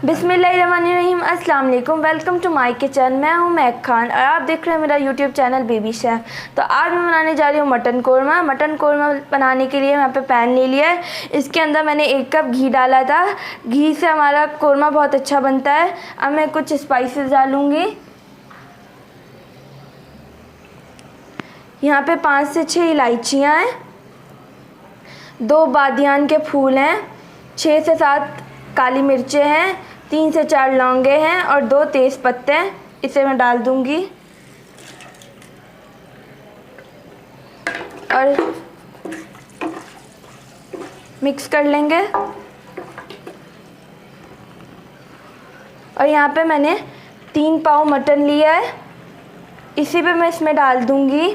बिस्मिल्लाहिर्रहमानिर्रहीम, अस्सलाम वालेकुम। Welcome to my kitchen. मैं हूं महक खान और आप देख रहे हैं मेरा यूट्यूब चैनल बेबी शेफ। तो आज मैं बनाने जा रही हूं मटन कौरमा। मटन कौरमा बनाने के लिए यहाँ पे पैन ले लिया है। इसके अंदर मैंने 1 कप घी डाला था। घी से हमारा कौरमा बहुत अच्छा बनता है। अब मैं कुछ स्पाइसेस डालूँगी। यहाँ पे 5 से 6 इलायचियाँ हैं, 2 बादियान के फूल हैं, 6 से 7 काली मिर्चें हैं, 3 से 4 लौंगे हैं और 2 तेज़ पत्ते हैं। इसे मैं डाल दूंगी और मिक्स कर लेंगे। और यहाँ पे मैंने 3 पाव मटन लिया है, इसी पे मैं इसमें डाल दूंगी।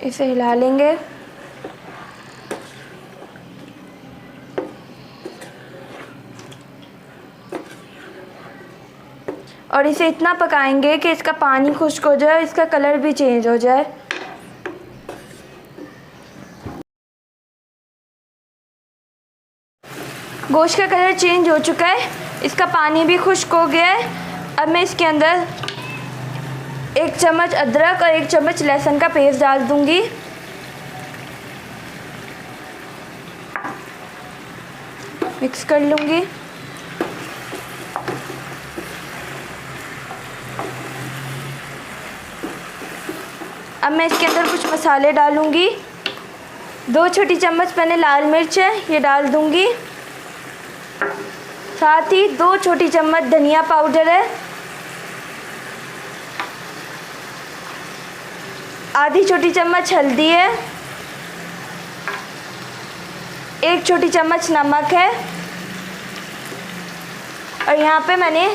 इसे हिला लेंगे। और इसे इतना पकाएंगे कि इसका पानी खुश्क हो जाए, इसका कलर भी चेंज हो जाए। गोश्त का कलर चेंज हो चुका है, इसका पानी भी खुश्क हो गया है। अब मैं इसके अंदर 1 चम्मच अदरक और 1 चम्मच लहसुन का पेस्ट डाल दूंगी। मिक्स कर लूंगी। अब मैं इसके अंदर कुछ मसाले डालूंगी। 2 छोटी चम्मच मैंने लाल मिर्च है, ये डाल दूंगी। साथ ही 2 छोटी चम्मच धनिया पाउडर है, आधी छोटी चम्मच हल्दी है, 1 छोटी चम्मच नमक है। और यहाँ पे मैंने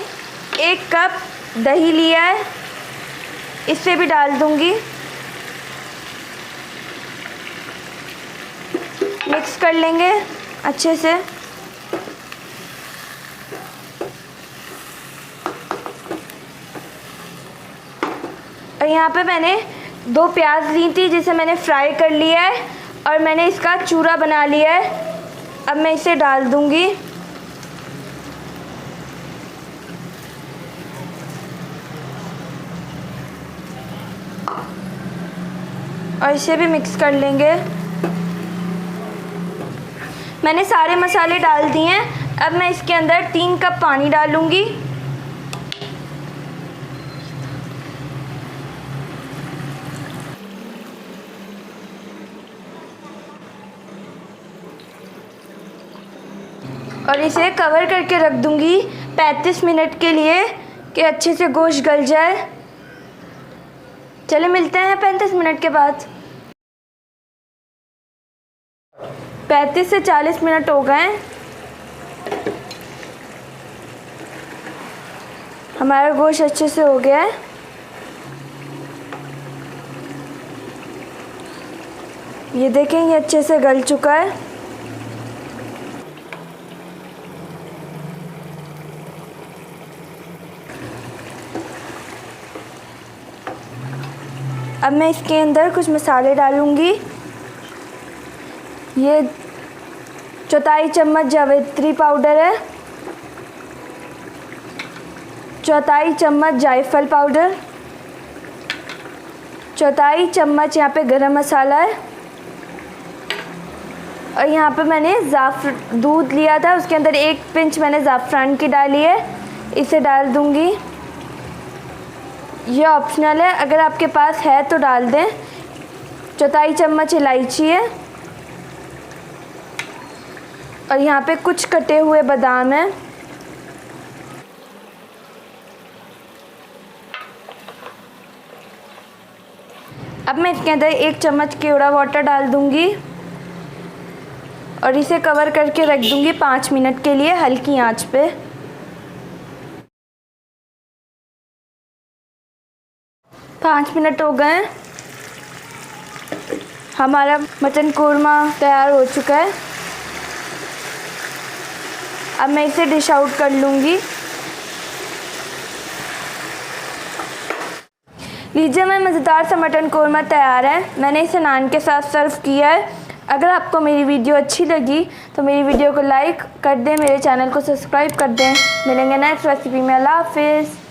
1 कप दही लिया है, इसे भी डाल दूंगी। मिक्स कर लेंगे अच्छे से। और यहाँ पे मैंने 2 प्याज ली थी, जिसे मैंने फ्राई कर लिया है और मैंने इसका चूरा बना लिया है। अब मैं इसे डाल दूंगी। और इसे भी मिक्स कर लेंगे। मैंने सारे मसाले डाल दिए हैं। अब मैं इसके अंदर 3 कप पानी डालूंगी। और इसे कवर करके रख दूंगी 35 मिनट के लिए कि अच्छे से गोश्त गल जाए। चलिए मिलते हैं 35 मिनट के बाद। 35 से 40 मिनट हो गए। हमारा गोश्त अच्छे से हो गया है। ये देखें, ये अच्छे से गल चुका है। अब मैं इसके अंदर कुछ मसाले डालूंगी। ये 1/4 चम्मच जावित्री पाउडर है, 1/4 चम्मच जायफल पाउडर, 1/4 चम्मच यहाँ पे गरम मसाला है। और यहाँ पे मैंने दूध लिया था, उसके अंदर 1 पिंच मैंने ज़ाफ़रान की डाली है, इसे डाल दूँगी। ये ऑप्शनल है, अगर आपके पास है तो डाल दें। 1/4 चम्मच इलायची है। और यहाँ पे कुछ कटे हुए बादाम हैं। अब मैं इसके अंदर 1 चम्मच केवड़ा वाटर डाल दूँगी और इसे कवर करके रख दूँगी 5 मिनट के लिए हल्की आंच पे। 5 मिनट हो गए। हमारा मटन कौरमा तैयार हो चुका है। अब मैं इसे डिश आउट कर लूँगी। लीजिए मैं मज़ेदार सा मटन कौरमा तैयार है। मैंने इसे नान के साथ सर्व किया है। अगर आपको मेरी वीडियो अच्छी लगी तो मेरी वीडियो को लाइक कर दें, मेरे चैनल को सब्सक्राइब कर दें। मिलेंगे नेक्स्ट रेसिपी में। अल्लाह हाफिज़।